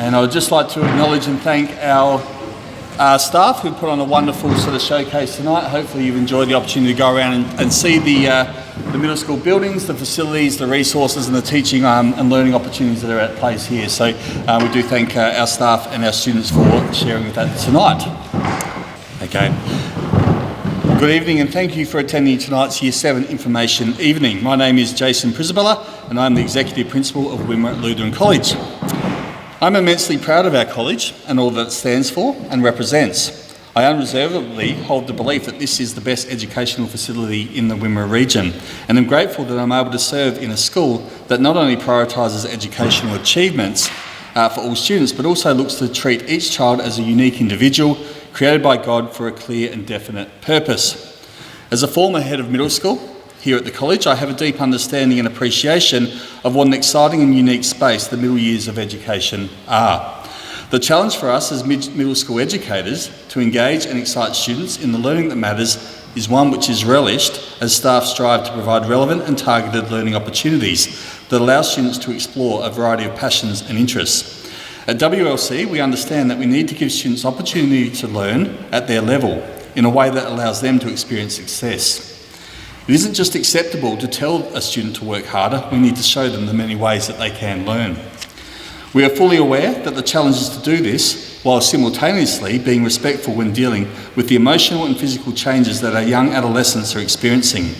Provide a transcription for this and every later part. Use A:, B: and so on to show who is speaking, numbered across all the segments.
A: And I would just like to acknowledge and thank our staff who put on a wonderful sort of showcase tonight. Hopefully you've enjoyed the opportunity to go around and see the middle school buildings, the facilities, the resources and the teaching and learning opportunities that are at place here. So we do thank our staff and our students for sharing with that tonight. Okay. Good evening and thank you for attending tonight's Year 7 Information Evening. My name is Jason Prisabella and I'm the Executive Principal of Wimmera Lutheran College. I'm immensely proud of our college and all that it stands for and represents. I unreservedly hold the belief that this is the best educational facility in the Wimmera region, and I'm grateful that I'm able to serve in a school that not only prioritises educational achievements for all students, but also looks to treat each child as a unique individual created by God for a clear and definite purpose. As a former head of middle school here at the college, I have a deep understanding and appreciation of what an exciting and unique space the middle years of education are. The challenge for us as middle school educators to engage and excite students in the learning that matters is one which is relished as staff strive to provide relevant and targeted learning opportunities that allow students to explore a variety of passions and interests. At WLC, we understand that we need to give students opportunity to learn at their level in a way that allows them to experience success. It isn't just acceptable to tell a student to work harder, we need to show them the many ways that they can learn. We are fully aware that the challenge is to do this while simultaneously being respectful when dealing with the emotional and physical changes that our young adolescents are experiencing.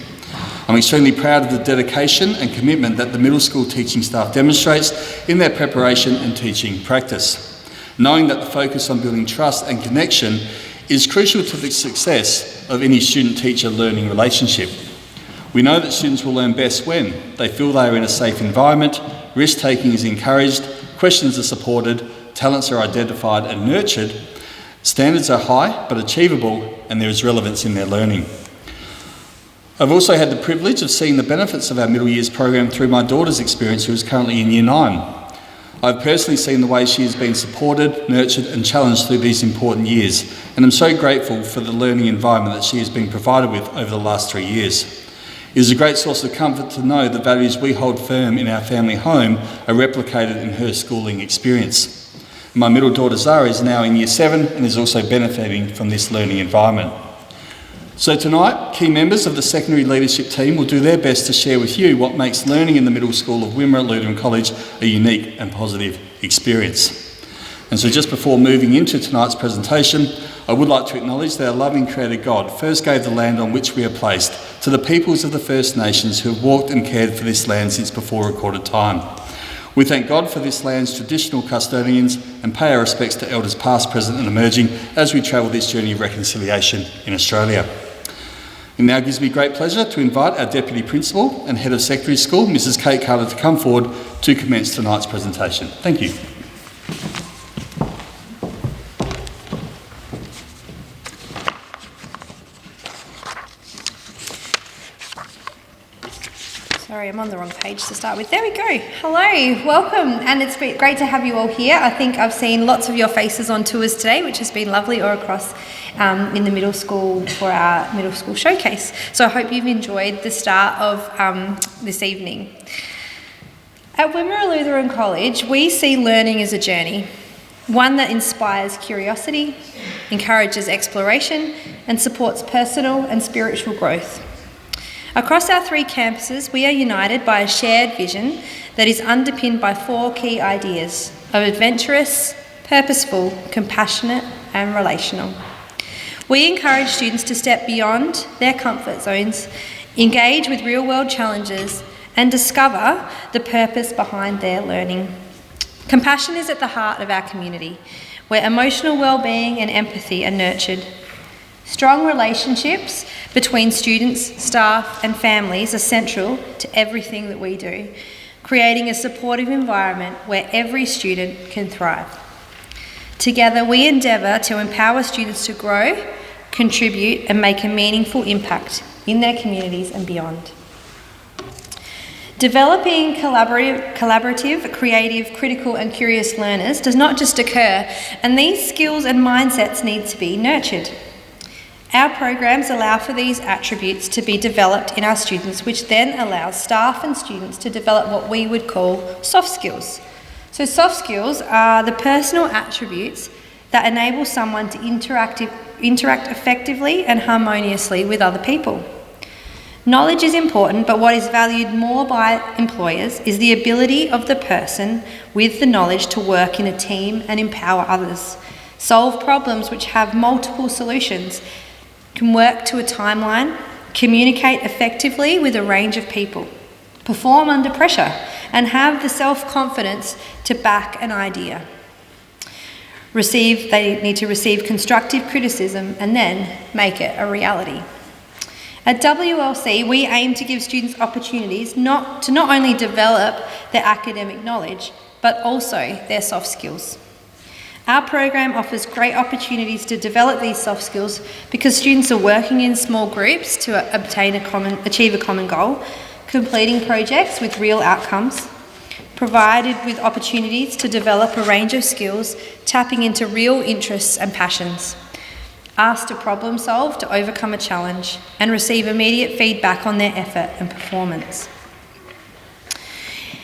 A: I'm extremely proud of the dedication and commitment that the middle school teaching staff demonstrates in their preparation and teaching practice, knowing that the focus on building trust and connection is crucial to the success of any student-teacher learning relationship. We know that students will learn best when they feel they are in a safe environment, risk-taking is encouraged, questions are supported, talents are identified and nurtured, standards are high but achievable, and there is relevance in their learning. I've also had the privilege of seeing the benefits of our middle years program through my daughter's experience, who is currently in Year 9. I've personally seen the way she has been supported, nurtured and challenged through these important years, and I'm so grateful for the learning environment that she has been provided with over the last 3 years. It is a great source of comfort to know the values we hold firm in our family home are replicated in her schooling experience. My middle daughter Zara is now in Year 7 and is also benefiting from this learning environment. So tonight, key members of the secondary leadership team will do their best to share with you what makes learning in the middle school of Wimmera Lutheran College a unique and positive experience. And so just before moving into tonight's presentation, I would like to acknowledge that our loving Creator God first gave the land on which we are placed to the peoples of the First Nations who have walked and cared for this land since before recorded time. We thank God for this land's traditional custodians and pay our respects to elders past, present and emerging as we travel this journey of reconciliation in Australia. It now gives me great pleasure to invite our Deputy Principal and Head of Secondary School, Mrs Kate Carter, to come forward to commence tonight's presentation. Thank you.
B: Sorry, I'm on the wrong page to start with. There we go. Hello, welcome, and it's been great to have you all here. I think I've seen lots of your faces on tours today, which has been lovely, or across in the middle school for our middle school showcase. So I hope you've enjoyed the start of this evening. At Wimmera Lutheran College, we see learning as a journey, one that inspires curiosity, encourages exploration, and supports personal and spiritual growth. Across our 3 campuses, we are united by a shared vision that is underpinned by 4 key ideas of adventurous, purposeful, compassionate, and relational. We encourage students to step beyond their comfort zones, engage with real-world challenges, and discover the purpose behind their learning. Compassion is at the heart of our community, where emotional well-being and empathy are nurtured. Strong relationships between students, staff and families are central to everything that we do, creating a supportive environment where every student can thrive. Together, we endeavour to empower students to grow, contribute and make a meaningful impact in their communities and beyond. Developing collaborative, creative, critical and curious learners does not just occur, and these skills and mindsets need to be nurtured. Our programs allow for these attributes to be developed in our students, which then allows staff and students to develop what we would call soft skills. So soft skills are the personal attributes that enable someone to interact effectively and harmoniously with other people. Knowledge is important, but what is valued more by employers is the ability of the person with the knowledge to work in a team and empower others, solve problems which have multiple solutions, can work to a timeline, communicate effectively with a range of people, perform under pressure, and have the self-confidence to back an idea. They need to receive constructive criticism and then make it a reality. At WLC, we aim to give students opportunities to not only develop their academic knowledge, but also their soft skills. Our program offers great opportunities to develop these soft skills because students are working in small groups to achieve a common goal, completing projects with real outcomes, provided with opportunities to develop a range of skills, tapping into real interests and passions, asked to problem solve to overcome a challenge, and receive immediate feedback on their effort and performance.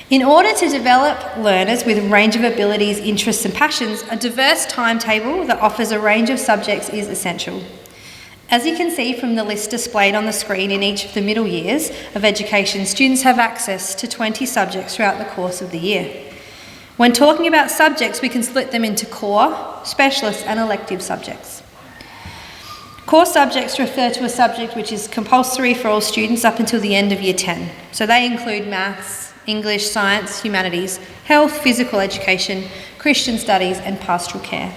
B: In order to develop learners with a range of abilities, interests and passions, a diverse timetable that offers a range of subjects is essential. As you can see from the list displayed on the screen in each of the middle years of education, students have access to 20 subjects throughout the course of the year. When talking about subjects, we can split them into core, specialist and elective subjects. Core subjects refer to a subject which is compulsory for all students up until the end of Year 10. So they include maths, English, science, humanities, health, physical education, Christian studies and pastoral care.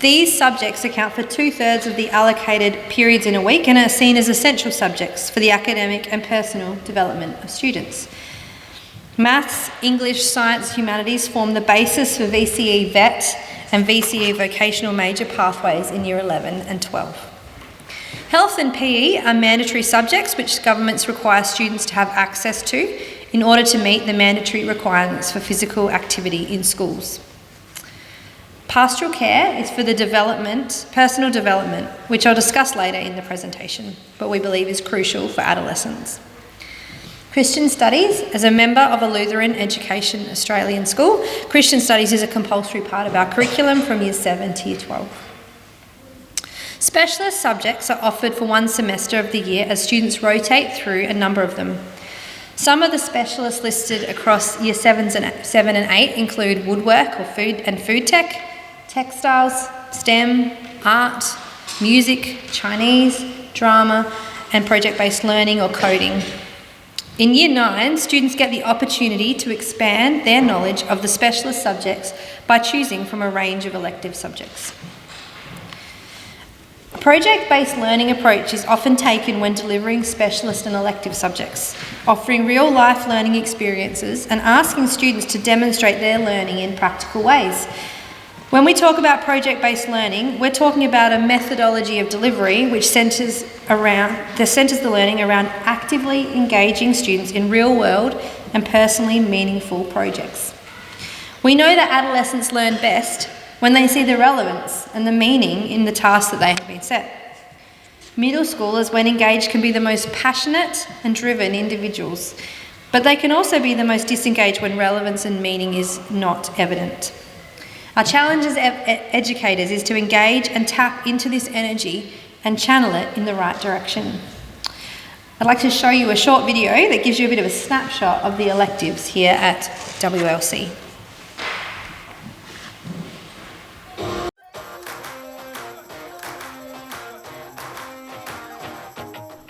B: These subjects account for 2/3 of the allocated periods in a week and are seen as essential subjects for the academic and personal development of students. Maths, English, science, humanities form the basis for VCE VET and VCE vocational major pathways in Year 11 and 12. Health and PE are mandatory subjects which governments require students to have access to in order to meet the mandatory requirements for physical activity in schools. Pastoral care is for the personal development, which I'll discuss later in the presentation, but we believe is crucial for adolescents. Christian Studies, as a member of a Lutheran Education Australian school, Christian Studies is a compulsory part of our curriculum from Year 7 to Year 12. Specialist subjects are offered for one semester of the year as students rotate through a number of them. Some of the specialists listed across Year 7 and 8 include woodwork or food tech, textiles, STEM, art, music, Chinese, drama, and project-based learning or coding. In Year 9, students get the opportunity to expand their knowledge of the specialist subjects by choosing from a range of elective subjects. A project-based learning approach is often taken when delivering specialist and elective subjects, offering real-life learning experiences and asking students to demonstrate their learning in practical ways. When we talk about project-based learning, we're talking about a methodology of delivery which centres the learning around actively engaging students in real-world and personally meaningful projects. We know that adolescents learn best when they see the relevance and the meaning in the tasks that they have been set. Middle schoolers, when engaged, can be the most passionate and driven individuals, but they can also be the most disengaged when relevance and meaning is not evident. Our challenge as educators is to engage and tap into this energy and channel it in the right direction. I'd like to show you a short video that gives you a bit of a snapshot of the electives here at WLC.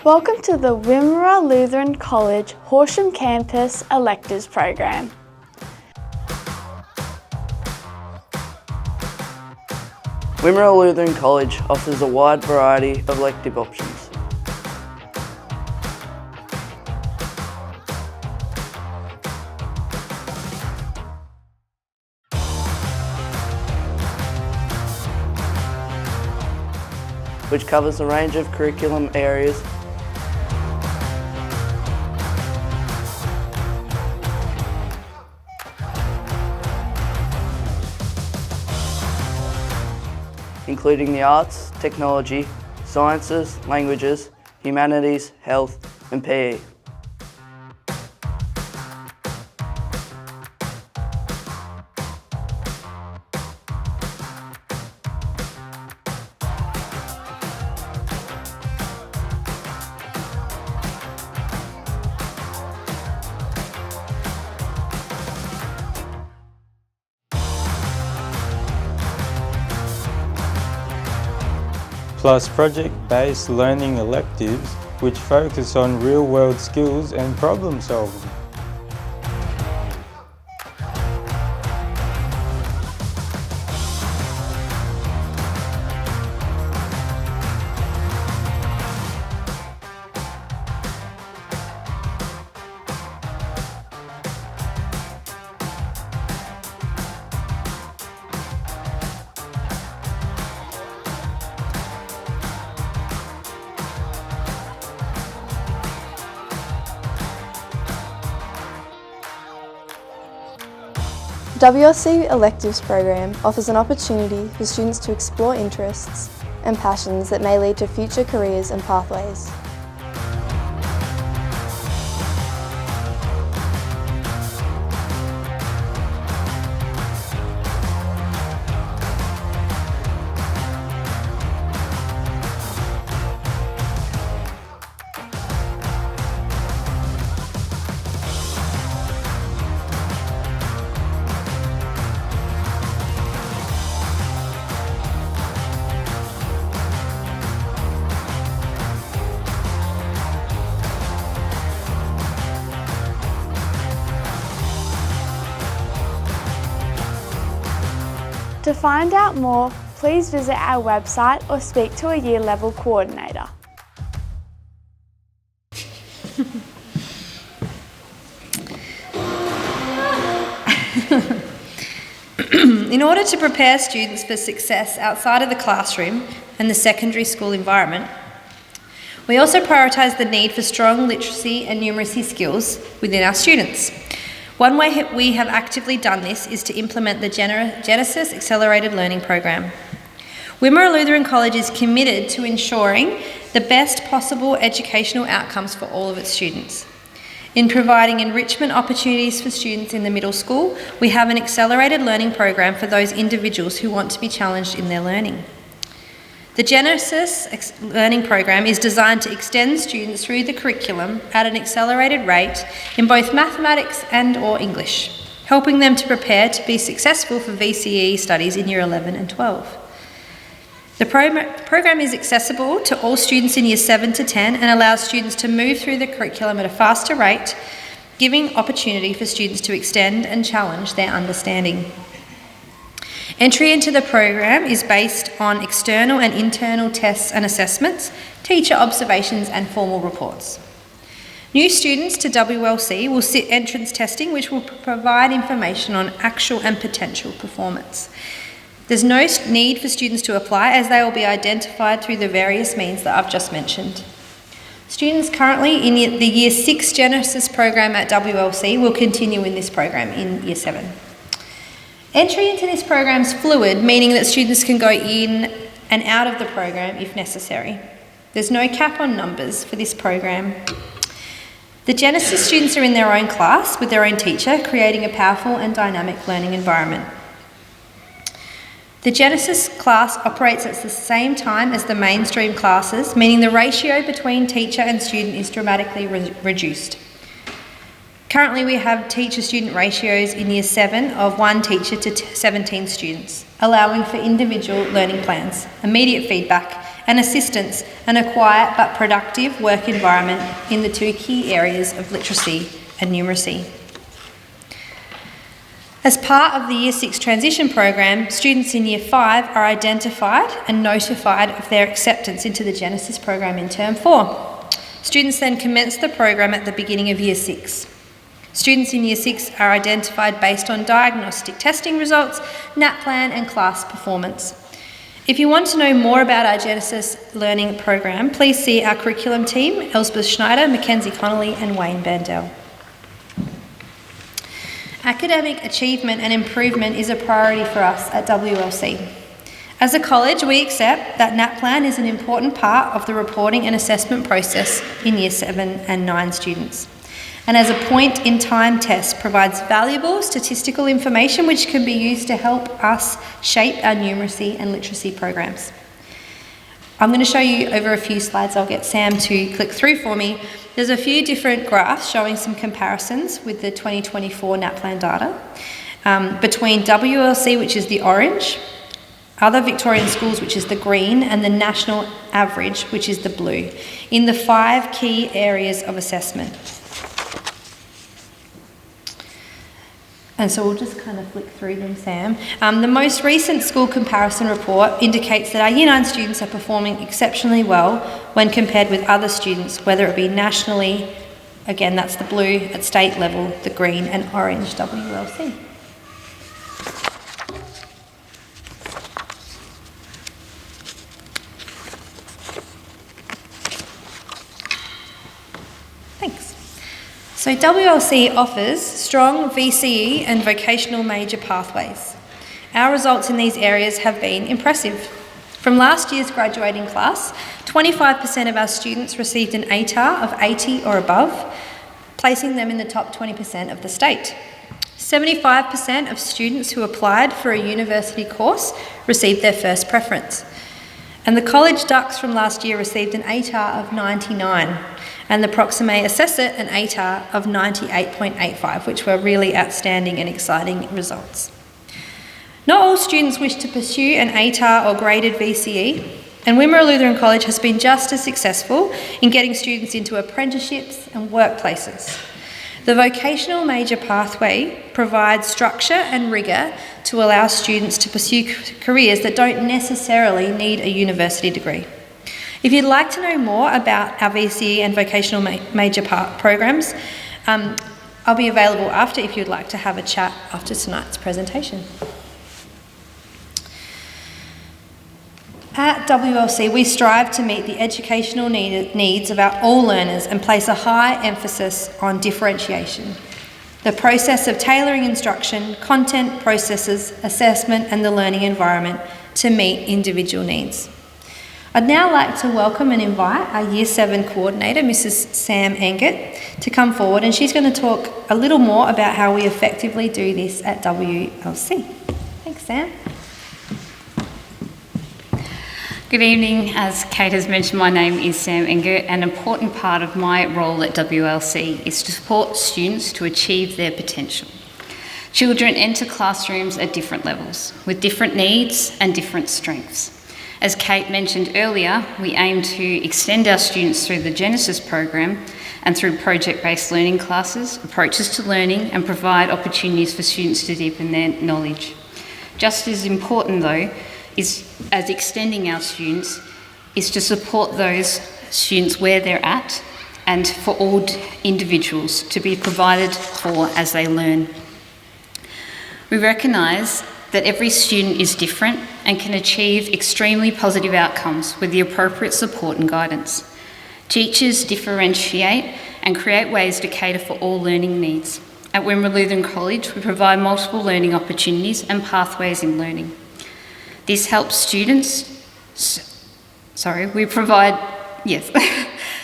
C: Welcome to the Wimmera Lutheran College Horsham Campus Electives Program.
D: Wimmera Lutheran College offers a wide variety of elective options. Which covers a range of curriculum areas including the arts, technology, sciences, languages, humanities, health and PE.
E: plus project-based learning electives which focus on real-world skills and problem solving.
C: WLC Electives program offers an opportunity for students to explore interests and passions that may lead to future careers and pathways. To find out more, please visit our website or speak to a year level coordinator.
B: In order to prepare students for success outside of the classroom and the secondary school environment, we also prioritise the need for strong literacy and numeracy skills within our students. One way we have actively done this is to implement the Genesis Accelerated Learning Program. Wimmera Lutheran College is committed to ensuring the best possible educational outcomes for all of its students. In providing enrichment opportunities for students in the middle school, we have an accelerated learning program for those individuals who want to be challenged in their learning. The Genesis Learning Program is designed to extend students through the curriculum at an accelerated rate in both mathematics and/or English, helping them to prepare to be successful for VCE studies in Year 11 and 12. The program is accessible to all students in Year 7 to 10 and allows students to move through the curriculum at a faster rate, giving opportunity for students to extend and challenge their understanding. Entry into the program is based on external and internal tests and assessments, teacher observations and formal reports. New students to WLC will sit entrance testing, which will provide information on actual and potential performance. There's no need for students to apply as they will be identified through the various means that I've just mentioned. Students currently in the Year 6 Genesis program at WLC will continue in this program in Year 7. Entry into this program is fluid, meaning that students can go in and out of the program if necessary. There's no cap on numbers for this program. The Genesis students are in their own class with their own teacher, creating a powerful and dynamic learning environment. The Genesis class operates at the same time as the mainstream classes, meaning the ratio between teacher and student is dramatically reduced. Currently, we have teacher-student ratios in Year 7 of 1 teacher to 17 students, allowing for individual learning plans, immediate feedback and assistance, and a quiet but productive work environment in the 2 key areas of literacy and numeracy. As part of the Year 6 transition program, students in Year 5 are identified and notified of their acceptance into the Genesis program in Term 4. Students then commence the program at the beginning of Year 6. Students in Year 6 are identified based on diagnostic testing results, NAPLAN and class performance. If you want to know more about our Genesis Learning Program, please see our curriculum team, Elspeth Schneider, Mackenzie Connolly and Wayne Bandel. Academic achievement and improvement is a priority for us at WLC. As a college, we accept that NAPLAN is an important part of the reporting and assessment process in Year 7 and 9 students. And as a point-in-time test provides valuable statistical information which can be used to help us shape our numeracy and literacy programs. I'm going to show you over a few slides. I'll get Sam to click through for me. There's a few different graphs showing some comparisons with the 2024 NAPLAN data between WLC, which is the orange, other Victorian schools, which is the green, and the national average, which is the blue, in the 5 key areas of assessment. And so we'll just kind of flick through them, Sam. The most recent school comparison report indicates that our Year 9 students are performing exceptionally well when compared with other students, whether it be nationally, again that's the blue, at state level, the green, and orange WLC. Thanks. So WLC offers strong VCE and vocational major pathways. Our results in these areas have been impressive. From last year's graduating class, 25% of our students received an ATAR of 80 or above, placing them in the top 20% of the state. 75% of students who applied for a university course received their first preference. And the College Ducks from last year received an ATAR of 99, and the Proxime Assessor an ATAR of 98.85, which were really outstanding and exciting results. Not all students wish to pursue an ATAR or graded VCE, and Wimmera Lutheran College has been just as successful in getting students into apprenticeships and workplaces. The vocational major pathway provides structure and rigour to allow students to pursue careers that don't necessarily need a university degree. If you'd like to know more about our VCE and vocational major programs, I'll be available after if you'd like to have a chat after tonight's presentation. At WLC, we strive to meet the educational needs of all learners and place a high emphasis on differentiation. The process of tailoring instruction, content, processes, assessment and the learning environment to meet individual needs. I'd now like to welcome and invite our Year 7 coordinator, Mrs. Sam Engert, to come forward, and she's going to talk a little more about how we effectively do this at WLC. Thanks, Sam.
F: Good evening. As Kate has mentioned, my name is Sam Engert. An important part of my role at WLC is to support students to achieve their potential. Children enter classrooms at different levels, with different needs and different strengths. As Kate mentioned earlier, we aim to extend our students through the Genesis program and through project-based learning classes, approaches to learning, and provide opportunities for students to deepen their knowledge. Just as important, though, as extending our students, is to support those students where they're at and for all individuals to be provided for as they learn. We recognise that every student is different and can achieve extremely positive outcomes with the appropriate support and guidance. Teachers differentiate and create ways to cater for all learning needs. At Wimmera Lutheran College, we provide multiple learning opportunities and pathways in learning. This helps students,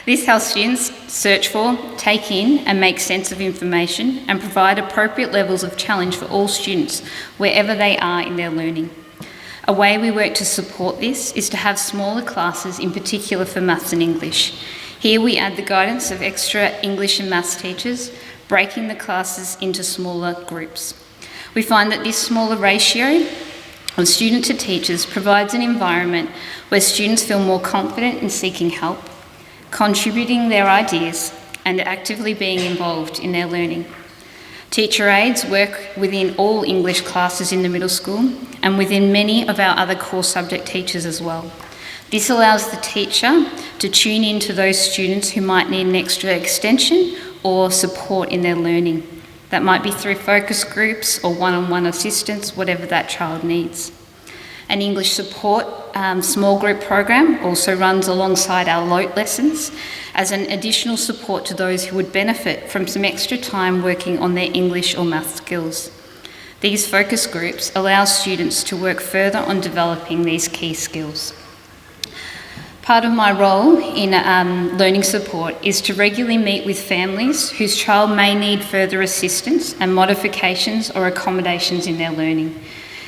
F: This helps students search for, take in and make sense of information and provide appropriate levels of challenge for all students wherever they are in their learning. A way we work to support this is to have smaller classes, in particular for maths and English. Here we add the guidance of extra English and maths teachers, breaking the classes into smaller groups. We find that this smaller ratio of student to teachers provides an environment where students feel more confident in seeking help, contributing their ideas, and actively being involved in their learning. Teacher aides work within all English classes in the middle school and within many of our other core subject teachers as well. This allows the teacher to tune in to those students who might need an extra extension or support in their learning. That might be through focus groups or one-on-one assistance, whatever that child needs. An English support small group program also runs alongside our LOTE lessons as an additional support to those who would benefit from some extra time working on their English or math skills. These focus groups allow students to work further on developing these key skills. Part of my role in learning support is to regularly meet with families whose child may need further assistance and modifications or accommodations in their learning.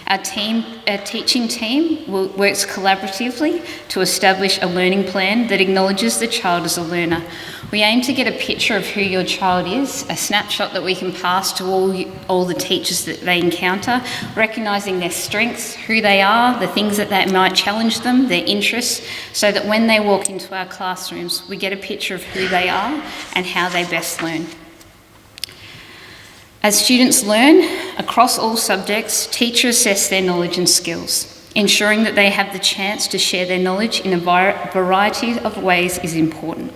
F: Our teaching team works collaboratively to establish a learning plan that acknowledges the child as a learner. We aim to get a picture of who your child is, a snapshot that we can pass to all the teachers that they encounter, recognising their strengths, who they are, the things that might challenge them, their interests, so that when they walk into our classrooms, we get a picture of who they are and how they best learn. As students learn across all subjects, teachers assess their knowledge and skills. Ensuring that they have the chance to share their knowledge in a variety of ways is important.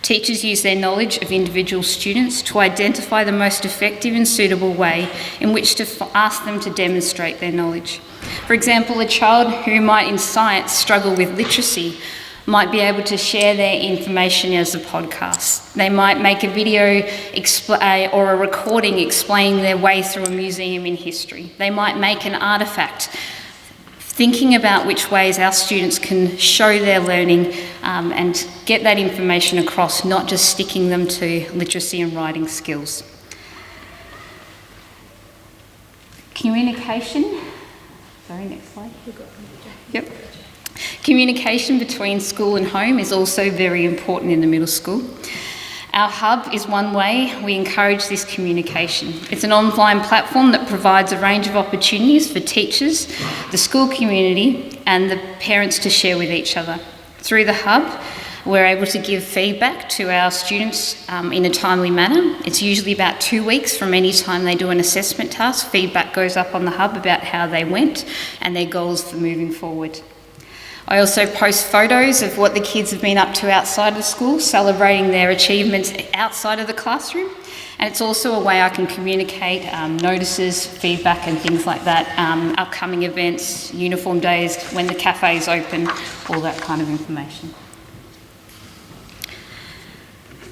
F: Teachers use their knowledge of individual students to identify the most effective and suitable way in which to ask them to demonstrate their knowledge. For example, a child who might in science struggle with literacy might be able to share their information as a podcast. They might make a video or a recording explaining their way through a museum in history. They might make an artefact, thinking about which ways our students can show their learning and get that information across, not just sticking them to literacy and writing skills. Communication. Sorry, next slide. Yep. Communication between school and home is also very important in the middle school. Our hub is one way we encourage this communication. It's an online platform that provides a range of opportunities for teachers, the school community, and the parents to share with each other. Through the hub, we're able to give feedback to our students in a timely manner. It's usually about 2 weeks from any time they do an assessment task. Feedback goes up on the hub about how they went and their goals for moving forward. I also post photos of what the kids have been up to outside of school, celebrating their achievements outside of the classroom. And it's also a way I can communicate notices, feedback and things like that, upcoming events, uniform days, when the cafe is open, all that kind of information.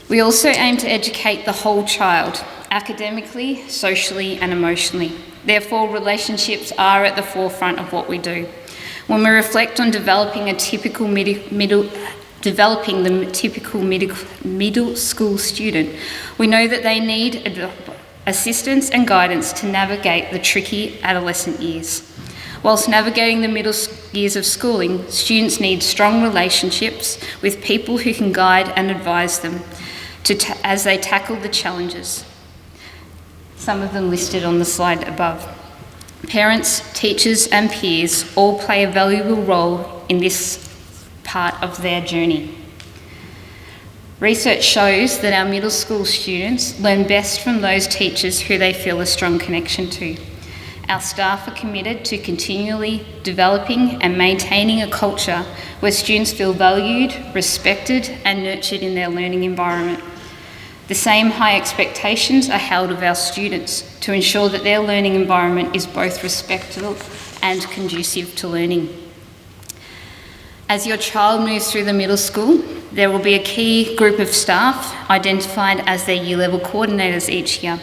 F: We also aim to educate the whole child, academically, socially and emotionally. Therefore, relationships are at the forefront of what we do. When we reflect on developing the typical middle school student, we know that they need assistance and guidance to navigate the tricky adolescent years. Whilst navigating the middle years of schooling, students need strong relationships with people who can guide and advise them as they tackle the challenges. Some of them listed on the slide above. Parents, teachers and peers all play a valuable role in this part of their journey. Research shows that our middle school students learn best from those teachers who they feel a strong connection to. Our staff are committed to continually developing and maintaining a culture where students feel valued, respected and nurtured in their learning environment. The same high expectations are held of our students to ensure that their learning environment is both respectful and conducive to learning. As your child moves through the middle school, there will be a key group of staff identified as their year level coordinators each year.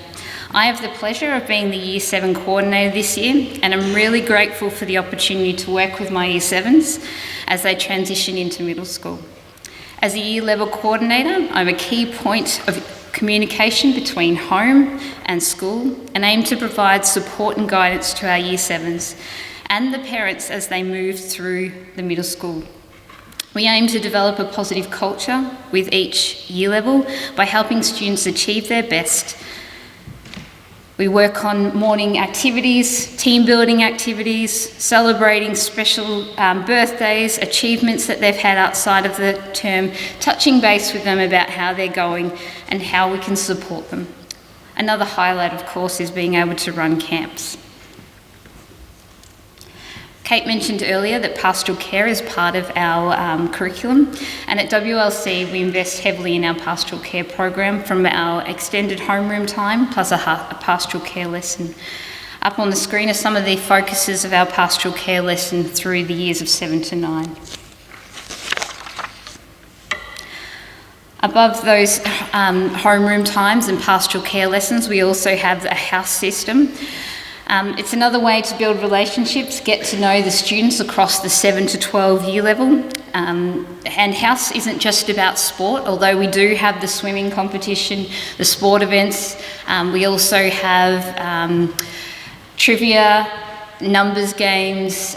F: I have the pleasure of being the Year 7 coordinator this year, and I'm really grateful for the opportunity to work with my Year 7s as they transition into middle school. As a year level coordinator, I'm a key point of communication between home and school and aim to provide support and guidance to our Year 7s and the parents as they move through the middle school. We aim to develop a positive culture with each year level by helping students achieve their best. We work on morning activities, team building activities, celebrating special birthdays, achievements that they've had outside of the term, touching base with them about how they're going and how we can support them. Another highlight, of course, is being able to run camps. Kate mentioned earlier that pastoral care is part of our curriculum, and at WLC we invest heavily in our pastoral care program, from our extended homeroom time plus a pastoral care lesson. Up on the screen are some of the focuses of our pastoral care lesson through the years of 7 to 9. Above those homeroom times and pastoral care lessons, we also have a house system. It's another way to build relationships, get to know the students across the 7 to 12 year level. And house isn't just about sport, although we do have the swimming competition, the sport events. We also have trivia, numbers games,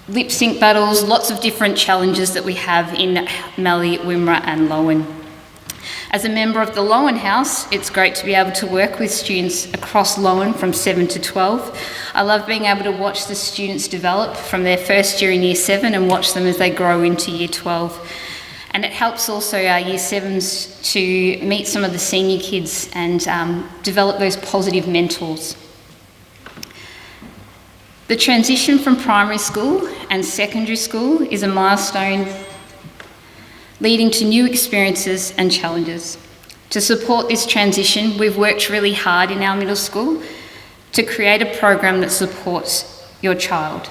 F: lip sync battles, lots of different challenges that we have in Mallee, Wimmera and Lowen. As a member of the Lowen House, it's great to be able to work with students across Lowen from 7 to 12. I love being able to watch the students develop from their first year in Year 7 and watch them as they grow into Year 12. And it helps also our Year 7s to meet some of the senior kids and develop those positive mentors. The transition from primary school and secondary school is a milestone leading to new experiences and challenges. To support this transition, we've worked really hard in our middle school to create a program that supports your child.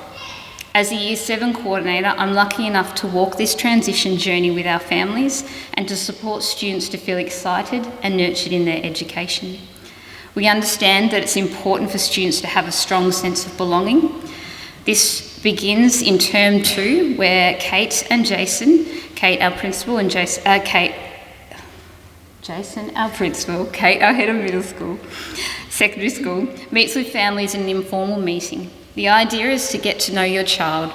F: As a Year 7 coordinator, I'm lucky enough to walk this transition journey with our families and to support students to feel excited and nurtured in their education. We understand that it's important for students to have a strong sense of belonging. This begins in Term 2, where Kate and Jason, Kate our principal and Jason our principal, Kate our head of middle school, secondary school, meets with families in an informal meeting. The idea is to get to know your child.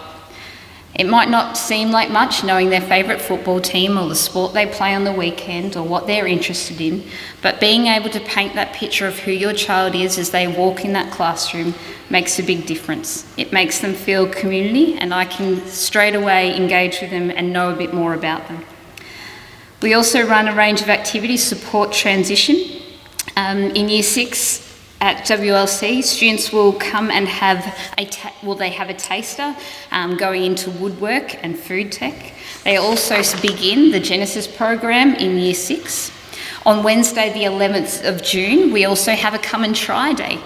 F: It might not seem like much knowing their favourite football team or the sport they play on the weekend or what they're interested in, but being able to paint that picture of who your child is as they walk in that classroom makes a big difference. It makes them feel community, and I can straight away engage with them and know a bit more about them. We also run a range of activities to support transition. In Year 6, at WLC, students will come and have a taster going into woodwork and food tech. They also begin the Genesis program in Year 6. On Wednesday, the 11th of June, we also have a Come and Try Day.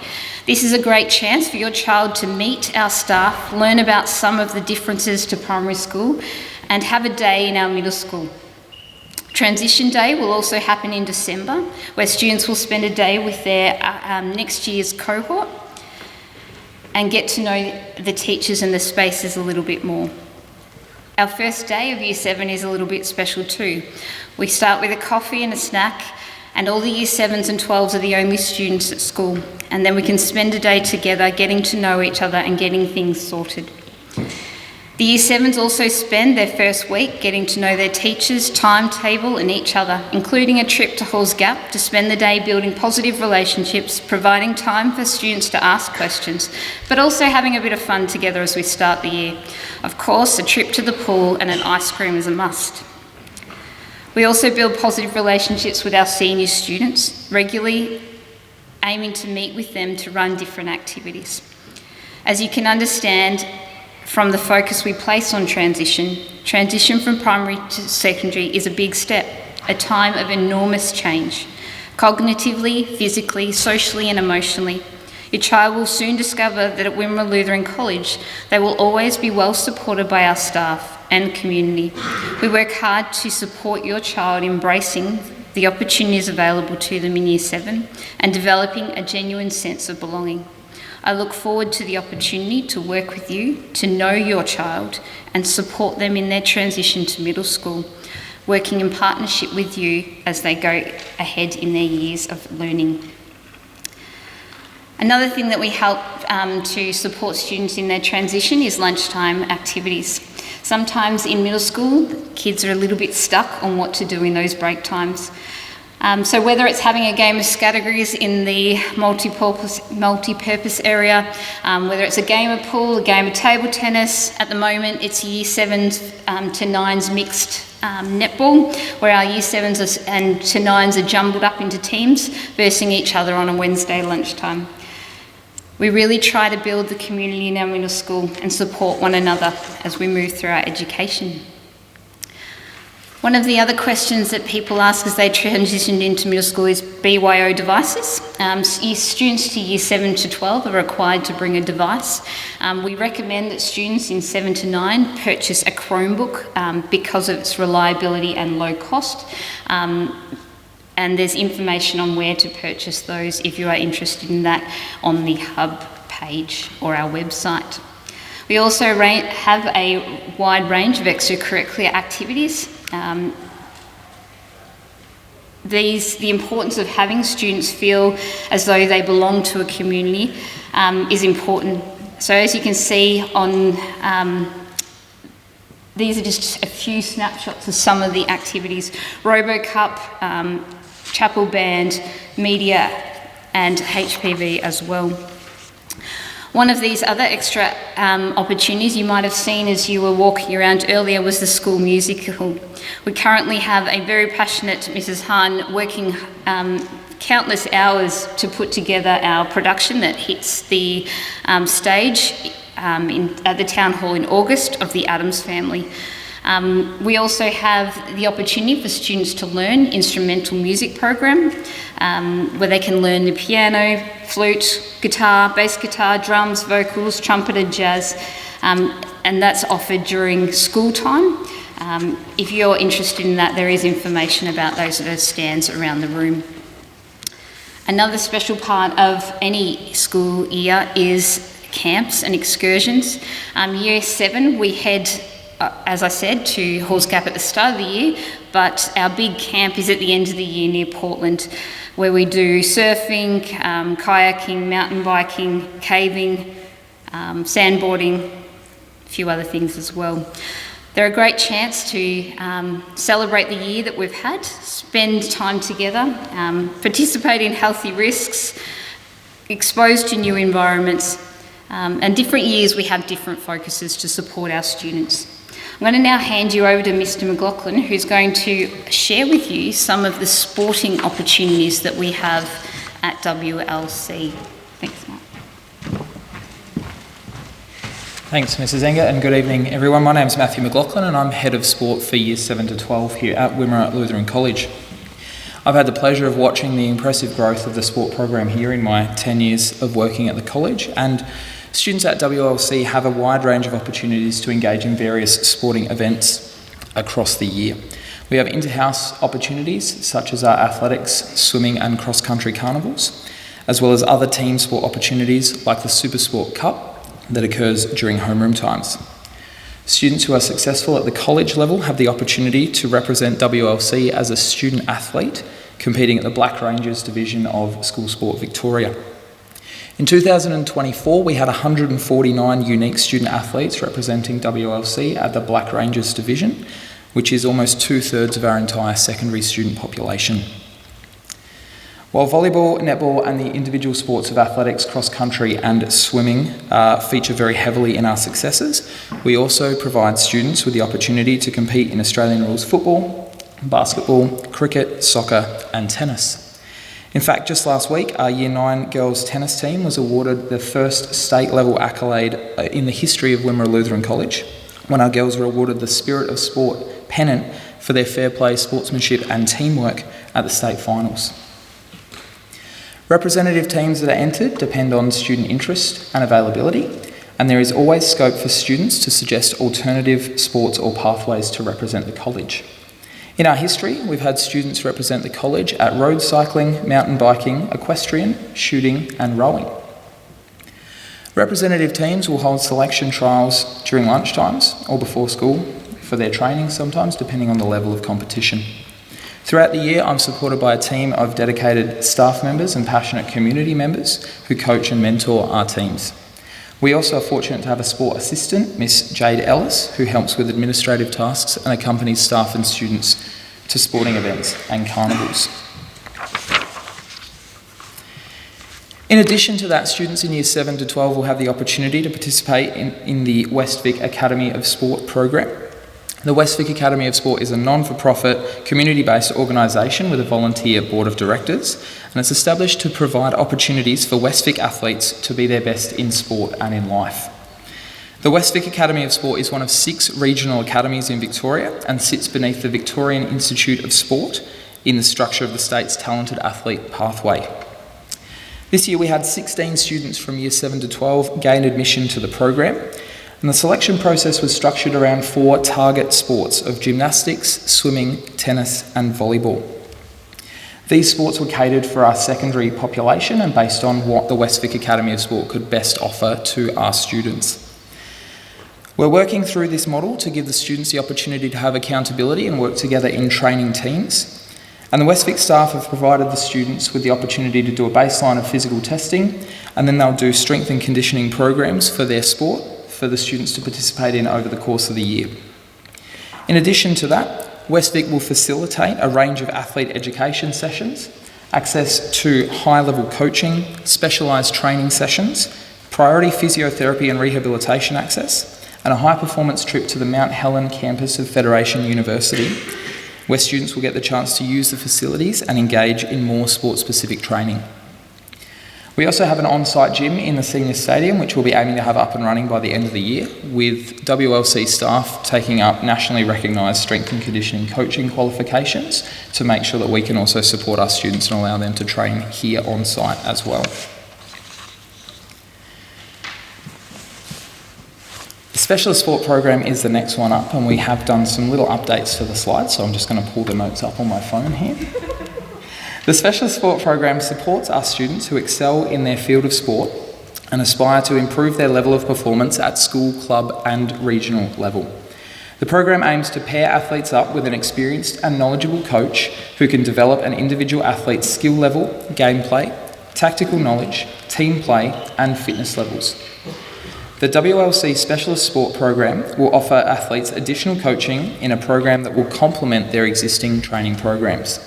F: This is a great chance for your child to meet our staff, learn about some of the differences to primary school, and have a day in our middle school. Transition Day will also happen in December, where students will spend a day with their next year's cohort and get to know the teachers and the spaces a little bit more. Our first day of Year 7 is a little bit special too. We start with a coffee and a snack, and all the Year 7s and 12s are the only students at school, and then we can spend a day together getting to know each other and getting things sorted. The Year 7s also spend their first week getting to know their teachers, timetable and each other, including a trip to Halls Gap to spend the day building positive relationships, providing time for students to ask questions, but also having a bit of fun together as we start the year. Of course, a trip to the pool and an ice cream is a must. We also build positive relationships with our senior students, regularly aiming to meet with them to run different activities. As you can understand, from the focus we place on transition from primary to secondary is a big step, a time of enormous change, cognitively, physically, socially and emotionally. Your child will soon discover that at Wimmera Lutheran College, they will always be well supported by our staff and community. We work hard to support your child embracing the opportunities available to them in Year 7 and developing a genuine sense of belonging. I look forward to the opportunity to work with you, to know your child and support them in their transition to middle school, working in partnership with you as they go ahead in their years of learning. Another thing that we help to support students in their transition is lunchtime activities. Sometimes in middle school, kids are a little bit stuck on what to do in those break times. So whether it's having a game of scattergories in the multi-purpose area, whether it's a game of pool, a game of table tennis, at the moment it's Year 7s to 9s mixed netball, where our Year 7s and to 9s are jumbled up into teams, versing each other on a Wednesday lunchtime. We really try to build the community in our middle school and support one another as we move through our education. One of the other questions that people ask as they transitioned into middle school is BYO devices. Students to Year 7 to 12 are required to bring a device. We recommend that students in 7 to 9 purchase a Chromebook because of its reliability and low cost. And there's information on where to purchase those if you are interested in that on the Hub page or our website. We also have a wide range of extracurricular activities. The importance of having students feel as though they belong to a community is important So as you can see on, these are just a few snapshots of some of the activities. RoboCup, Chapel Band, Media and HPV as well. One of these other extra opportunities you might have seen as you were walking around earlier was the school musical. We currently have a very passionate Mrs. Hahn working countless hours to put together our production that hits the stage at the Town Hall in August of The Addams Family. We also have the opportunity for students to learn instrumental music program where they can learn the piano, flute, guitar, bass guitar, drums, vocals, trumpet and jazz, and that's offered during school time. If you're interested in that, there is information about those at the stands around the room. Another special part of any school year is camps and excursions. Year 7, we head, as I said, to Halls Gap at the start of the year, but our big camp is at the end of the year near Portland, where we do surfing, kayaking, mountain biking, caving, sandboarding, a few other things as well. They're a great chance to celebrate the year that we've had, spend time together, participate in healthy risks, exposed to new environments, and different years we have different focuses to support our students. I'm going to now hand you over to Mr. McLaughlin, who's going to share with you some of the sporting opportunities that we have at WLC. Thanks, Mark.
G: Thanks, Mrs. Enger, and good evening, everyone. My name's Matthew McLaughlin, and I'm Head of Sport for Years 7 to 12 here at Wimmera Lutheran College. I've had the pleasure of watching the impressive growth of the sport program here in my 10 years of working at the college, and students at WLC have a wide range of opportunities to engage in various sporting events across the year. We have inter-house opportunities such as our athletics, swimming and cross-country carnivals, as well as other team sport opportunities like the Super Sport Cup that occurs during homeroom times. Students who are successful at the college level have the opportunity to represent WLC as a student athlete competing at the Black Rangers division of School Sport Victoria. In 2024, we had 149 unique student athletes representing WLC at the Black Rangers division, which is almost 2/3 of our entire secondary student population. While volleyball, netball and the individual sports of athletics, cross-country and swimming feature very heavily in our successes, we also provide students with the opportunity to compete in Australian rules football, basketball, cricket, soccer and tennis. In fact, just last week, our Year 9 girls tennis team was awarded the first state-level accolade in the history of Wimmera Lutheran College, when our girls were awarded the Spirit of Sport pennant for their fair play, sportsmanship and teamwork at the state finals. Representative teams that are entered depend on student interest and availability, and there is always scope for students to suggest alternative sports or pathways to represent the college. In our history, we've had students represent the college at road cycling, mountain biking, equestrian, shooting and rowing. Representative teams will hold selection trials during lunchtimes or before school for their training sometimes, depending on the level of competition. Throughout the year, I'm supported by a team of dedicated staff members and passionate community members who coach and mentor our teams. We also are fortunate to have a sport assistant, Miss Jade Ellis, who helps with administrative tasks and accompanies staff and students to sporting events and carnivals. In addition to that, students in Years 7 to 12 will have the opportunity to participate in the West Vic Academy of Sport program. The West Vic Academy of Sport is a non-for-profit, community-based organisation with a volunteer board of directors, and it's established to provide opportunities for West Vic athletes to be their best in sport and in life. The West Vic Academy of Sport is one of 6 regional academies in Victoria and sits beneath the Victorian Institute of Sport in the structure of the state's talented athlete pathway. This year we had 16 students from Year 7 to 12 gain admission to the program, and the selection process was structured around 4 target sports of gymnastics, swimming, tennis and volleyball. These sports were catered for our secondary population and based on what the West Vic Academy of Sport could best offer to our students. We're working through this model to give the students the opportunity to have accountability and work together in training teams. And the West Vic staff have provided the students with the opportunity to do a baseline of physical testing, and then they'll do strength and conditioning programs for their sport for the students to participate in over the course of the year. In addition to that, West Vic will facilitate a range of athlete education sessions, access to high-level coaching, specialised training sessions, priority physiotherapy and rehabilitation access, and a high-performance trip to the Mount Helen campus of Federation University, where students will get the chance to use the facilities and engage in more sport-specific training. We also have an on-site gym in the senior stadium, which we'll be aiming to have up and running by the end of the year, with WLC staff taking up nationally recognised strength and conditioning coaching qualifications to make sure that we can also support our students and allow them to train here on site as well. The Specialist Sport Program is the next one up, and we have done some little updates to the slides, so I'm just going to pull the notes up on my phone here. The Specialist Sport Program supports our students who excel in their field of sport and aspire to improve their level of performance at school, club and regional level. The program aims to pair athletes up with an experienced and knowledgeable coach who can develop an individual athlete's skill level, gameplay, tactical knowledge, team play and fitness levels. The WLC Specialist Sport Program will offer athletes additional coaching in a program that will complement their existing training programs.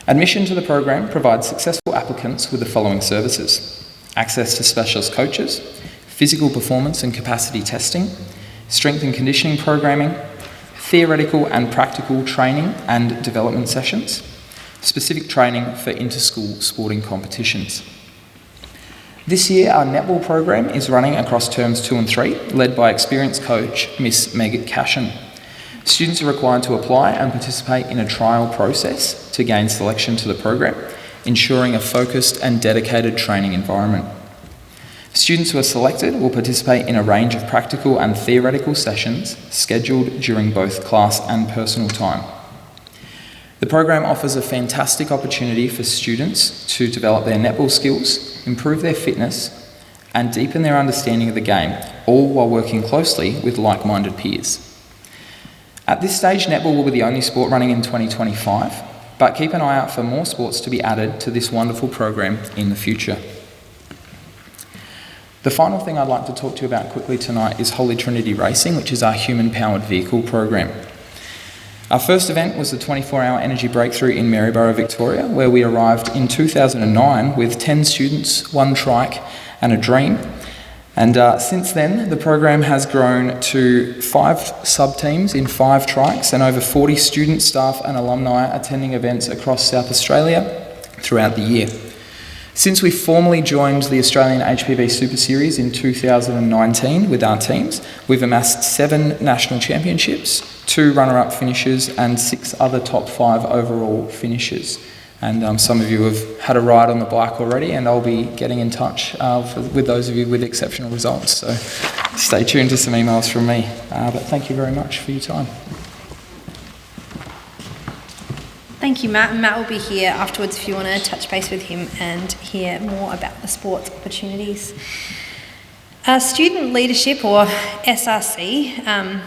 G: Admission to the program provides successful applicants with the following services: access to specialist coaches, physical performance and capacity testing, strength and conditioning programming, theoretical and practical training and development sessions, specific training for inter-school sporting competitions. This year, our netball program is running across terms 2 and 3, led by experienced coach Miss Meg Cashin. Students are required to apply and participate in a trial process to gain selection to the program, ensuring a focused and dedicated training environment. Students who are selected will participate in a range of practical and theoretical sessions scheduled during both class and personal time. The program offers a fantastic opportunity for students to develop their netball skills, improve their fitness, and deepen their understanding of the game, all while working closely with like-minded peers. At this stage, netball will be the only sport running in 2025, but keep an eye out for more sports to be added to this wonderful program in the future. The final thing I'd like to talk to you about quickly tonight is Holy Trinity Racing, which is our human-powered vehicle program. Our first event was the 24-hour energy breakthrough in Maryborough, Victoria, where we arrived in 2009 with 10 students, 1 trike and a dream. And since then, the program has grown to 5 sub-teams in 5 trikes and over 40 students, staff and alumni attending events across South Australia throughout the year. Since we formally joined the Australian HPV Super Series in 2019 with our teams, we've amassed 7 national championships, 2 runner-up finishes and 6 other top 5 overall finishes. And some of you have had a ride on the bike already, and I'll be getting in touch with those of you with exceptional results. So stay tuned to some emails from me. But thank you very much for your time.
B: Thank you, Matt. And Matt will be here afterwards if you want to touch base with him and hear more about the sports opportunities. Student leadership, or SRC,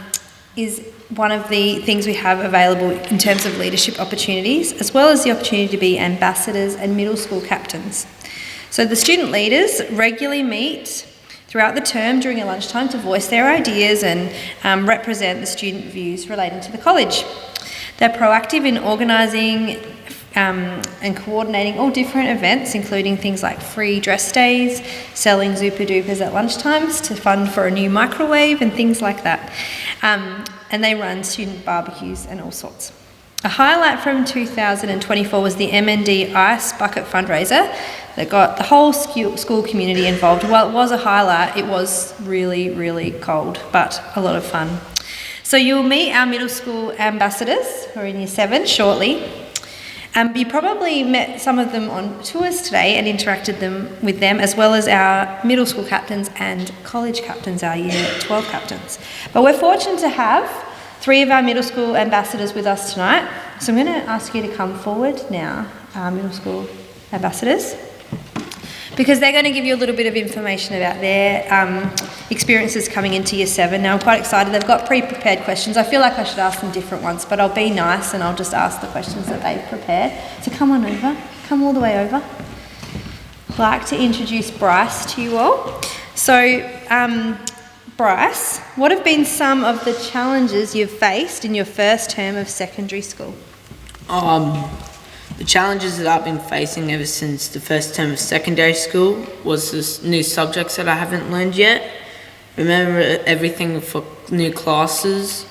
B: is one of the things we have available in terms of leadership opportunities, as well as the opportunity to be ambassadors and middle school captains. So the student leaders regularly meet throughout the term during a lunchtime to voice their ideas and represent the student views relating to the college. They're proactive in organising and coordinating all different events, including things like free dress days, selling Zooper Doopers at lunchtimes to fund for a new microwave and things like that. And they run student barbecues and all sorts. A highlight from 2024 was the MND Ice Bucket fundraiser that got the whole school community involved. While it was a highlight, it was really, really cold, but a lot of fun. So you'll meet our middle school ambassadors who are in Year 7 shortly. You probably met some of them on tours today and interacted with them, as well as our middle school captains and college captains, our Year 12 captains. But we're fortunate to have 3 of our middle school ambassadors with us tonight. So I'm going to ask you to come forward now, our middle school ambassadors. because they're going to give you a little bit of information about their experiences coming into Year 7. Now I'm quite excited. They've got pre-prepared questions. I feel like I should ask them different ones, but I'll be nice and I'll just ask the questions that they've prepared. So come on over. Come all the way over. I'd like to introduce Bryce to you all. So, Bryce, what have been some of the challenges you've faced in your first term of secondary school?
H: The challenges that I've been facing ever since the first term of secondary school was this new subjects that I haven't learned yet. Remember everything for new classes,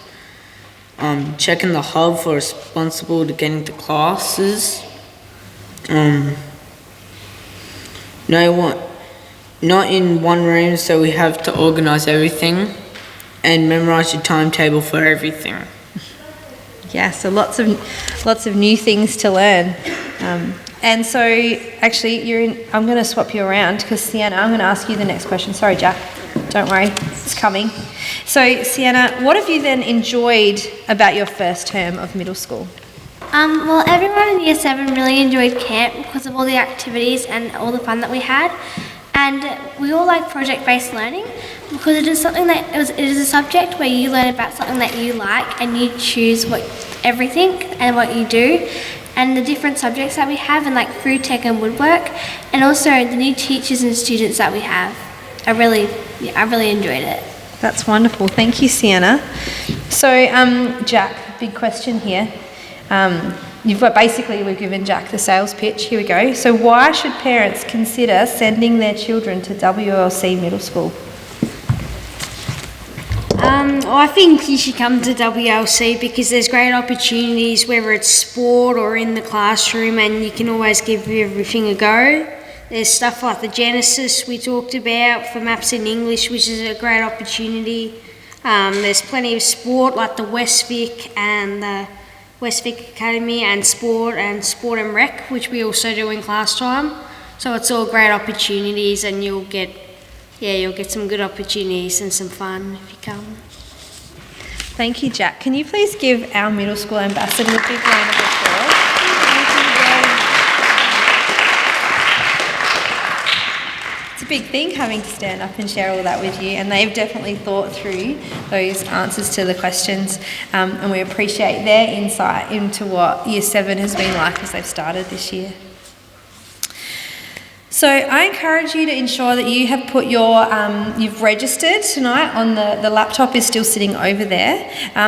H: checking the hub for responsible to getting to classes, not in one room, so we have to organise everything and memorise your timetable for everything.
B: Yeah, so lots of new things to learn. And so actually I'm going to swap you around because Sienna, I'm going to ask you the next question. Sorry, Jack. Don't worry, it's coming. So Sienna, what have you then enjoyed about your first term of middle school?
I: Well, everyone in Year 7 really enjoyed camp because of all the activities and all the fun that we had. And we all like project-based learning because it is something that it is a subject where you learn about something that you like and you choose everything and what you do, and the different subjects that we have, and like food tech and woodwork, and also the new teachers and students that we have. I really enjoyed it.
B: That's wonderful. Thank you, Sienna. So, Jack, big question here. We've given Jack the sales pitch. Here we go. So why should parents consider sending their children to WLC Middle School?
J: I think you should come to WLC because there's great opportunities, whether it's sport or in the classroom, and you can always give everything a go. There's stuff like the Genesis we talked about for maths and English, which is a great opportunity. There's plenty of sport like the Westvic and the Westvic Academy and sport and rec, which we also do in class time. So it's all great opportunities, and you'll get some good opportunities and some fun if you come.
B: Thank you, Jack. Can you please give our middle school ambassador a big round of applause? It's a big thing having to stand up and share all that with you, and they've definitely thought through those answers to the questions, and we appreciate their insight into what Year 7 has been like as they've started this year. So I encourage you to ensure that you have put you've registered tonight on the laptop is still sitting over there.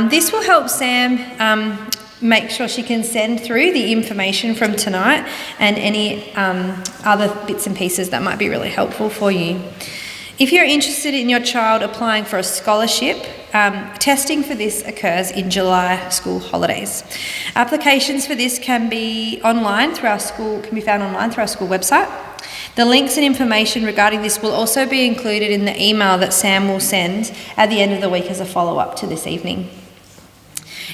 B: This will help Sam make sure she can send through the information from tonight and any other bits and pieces that might be really helpful for you. If you're interested in your child applying for a scholarship, testing for this occurs in July school holidays. Applications for this can be found online through our school website. The links and information regarding this will also be included in the email that Sam will send at the end of the week as a follow-up to this evening.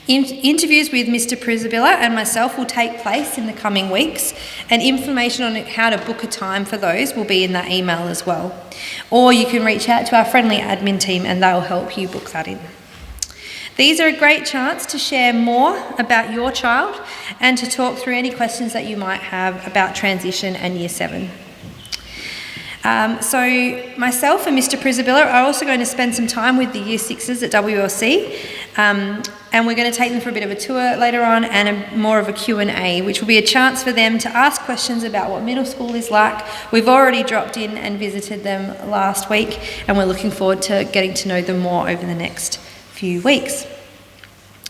B: Interviews with Mr. Prisabilla and myself will take place in the coming weeks, and information on how to book a time for those will be in that email as well. Or you can reach out to our friendly admin team and they'll help you book that in. These are a great chance to share more about your child and to talk through any questions that you might have about transition and Year 7. So myself and Mr. Prisabilla are also going to spend some time with the Year 6s at WLC, and we're going to take them for a bit of a tour later on and more of a Q&A, which will be a chance for them to ask questions about what middle school is like. We've already dropped in and visited them last week, and we're looking forward to getting to know them more over the next few weeks.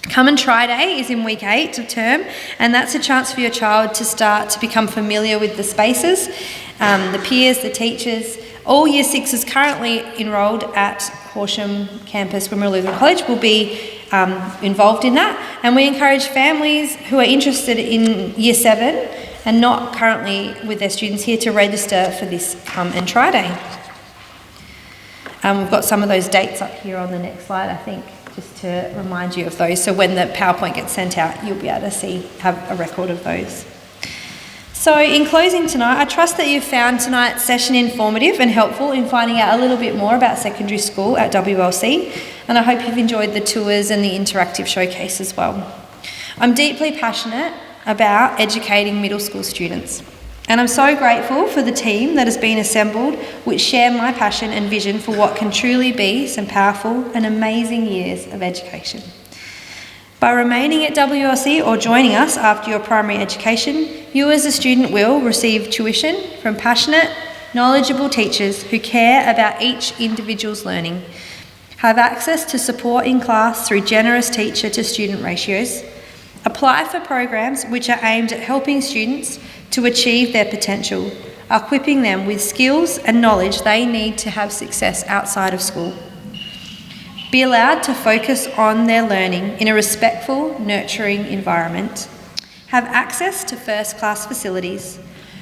B: Come and Try Day is in week 8 of term, and that's a chance for your child to start to become familiar with the spaces, the peers, the teachers. All Year 6s currently enrolled at Horsham campus, Wimmera Lutheran College, will be involved in that, and we encourage families who are interested in Year 7 and not currently with their students here to register for this Come and Try Day. We've got some of those dates up here on the next slide, I think, just to remind you of those. So when the PowerPoint gets sent out, you'll be able to have a record of those. So in closing tonight, I trust that you've found tonight's session informative and helpful in finding out a little bit more about secondary school at WLC, and I hope you've enjoyed the tours and the interactive showcase as well. I'm deeply passionate about educating middle school students. And I'm so grateful for the team that has been assembled, which share my passion and vision for what can truly be some powerful and amazing years of education. By remaining at WLC or joining us after your primary education, you as a student will receive tuition from passionate, knowledgeable teachers who care about each individual's learning, have access to support in class through generous teacher to student ratios, apply for programs which are aimed at helping students to achieve their potential, equipping them with skills and knowledge they need to have success outside of school. Be allowed to focus on their learning in a respectful, nurturing environment. Have access to first-class facilities.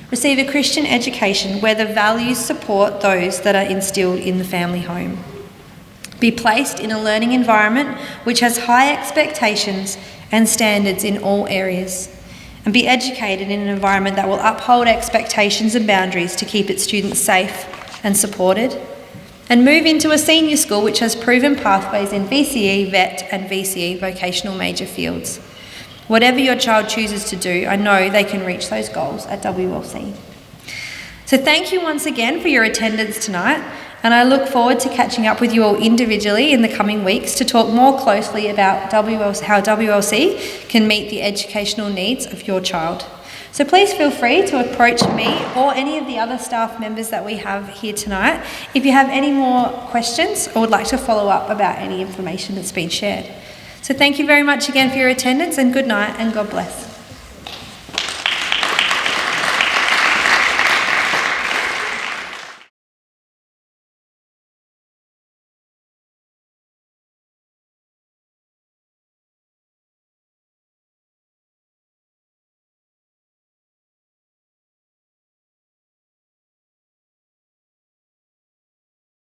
B: Receive a Christian education where the values support those that are instilled in the family home. Be placed in a learning environment which has high expectations and standards in all areas. And be educated in an environment that will uphold expectations and boundaries to keep its students safe and supported. And move into a senior school which has proven pathways in VCE, VET and VCE vocational major fields. Whatever your child chooses to do, I know they can reach those goals at WLC. So thank you once again for your attendance tonight, and I look forward to catching up with you all individually in the coming weeks to talk more closely about how WLC can meet the educational needs of your child. So please feel free to approach me or any of the other staff members that we have here tonight if you have any more questions or would like to follow up about any information that's been shared. So thank you very much again for your attendance, and good night and God bless.